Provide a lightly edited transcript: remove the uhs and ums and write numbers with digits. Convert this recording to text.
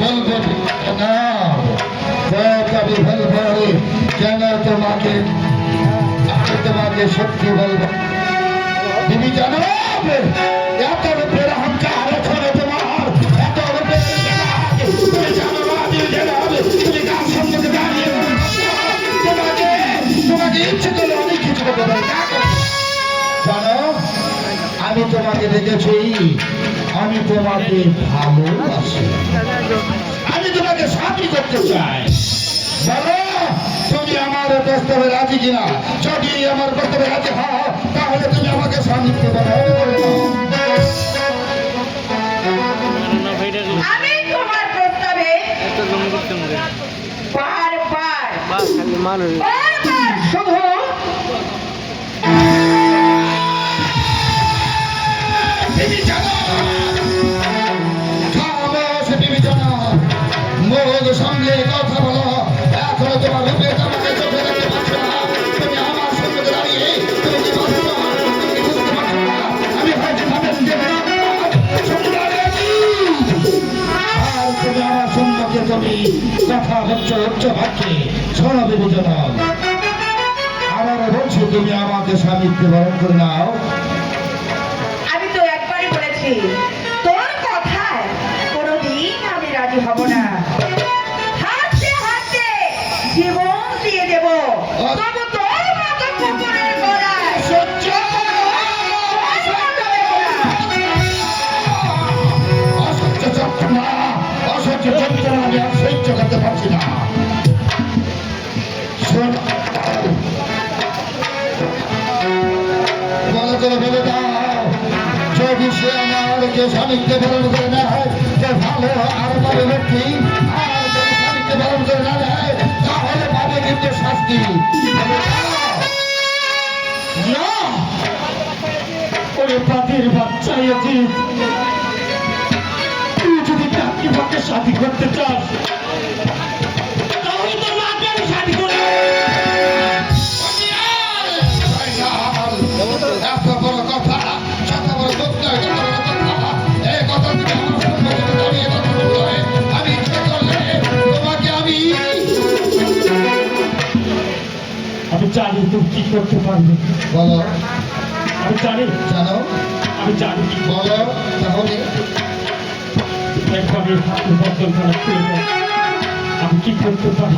বলবো না, আমি বলবো কেন তোমাকে, আমি তোমাকে সত্যি বলবো। তুমি জানো এত রূপের অহংকার এখনো তোমার, এত রূপের তুমি জানো না, তুমি কার সম্মুখে দাঁড়িয়ে তোমাকে তোমাকে ইচ্ছে করলে অনেক কিছু করতে পারি। জানো আমি তোমাকে দেখেছি, আমি তোমাকে ভালোবাসি, আমি তোমাকে স্বামী করতে চাই। বলো তুমি আমার প্রস্তাবে রাজি কিনা? যদি আমার প্রস্তাবে রাজি হও তাহলে তুমি আমাকে স্বামীত্ব গ্রহণ করে নাও। আমি তোমার প্রস্তাবে বারবার শুধু তুমি জানো, তুমি জানো মোর সঙ্গে কথা বলো, এখনো তোমার রূপে আমাকে চোখে রাখতে পারছো না। তুমি আমার সঙ্গে দাঁড়িয়ে তুমি কি বলছো? তুমি বুঝতে পারছো না আমি হয়তো ভাবেন যে আর তুমি আমার সম্মুখে তুমি কথা হচ্ছে উচ্চ ভাবছে। শোনো বিবেচন, আবার বলছি তুমি আমাকে স্বামীত্ব বরণ করে নাও। আমি তো একবারই বলেছি তোর কথায় কোনোদিন আমি রাজি হব না। হাতে হাতে জীবন দিয়ে দেব, তবু তোর মতো কুকুরের গলায় সহ্য অসহ্য যন্ত্রণা, অসহ্য যন্ত্রণা আমি আর সহ্য করতে পারছি না। বলে করে বলে দাও, যদি সে আমাকে স্বামীত্ব বরণ করে নেয় তো ভালো, আর পাবে ব্যক্তি। আর যদি স্বামীত্ব বরণ করে না নেয় তাহলে পাবে কিন্তু শাস্তি। না ওরে পাখির বাচ্চা এজিৎ, তুই যদি চাকরিবাকে শাদি করতে চাস তাহলে তোর মাকে আমি শাদি করে এত বড় কথা, যত বড় কথা, এই কথা তুমি আমার সম্মুখে দাঁড়িয়ে কথা বললে, আমি ইচ্ছে করলে তোমাকে আমি জানি তুমি কি করতে পারবে। বলো আমি জানি, জানো আমি জানি। বলো তাহলে একভাবে বদল করা আমি কি করতে পারি।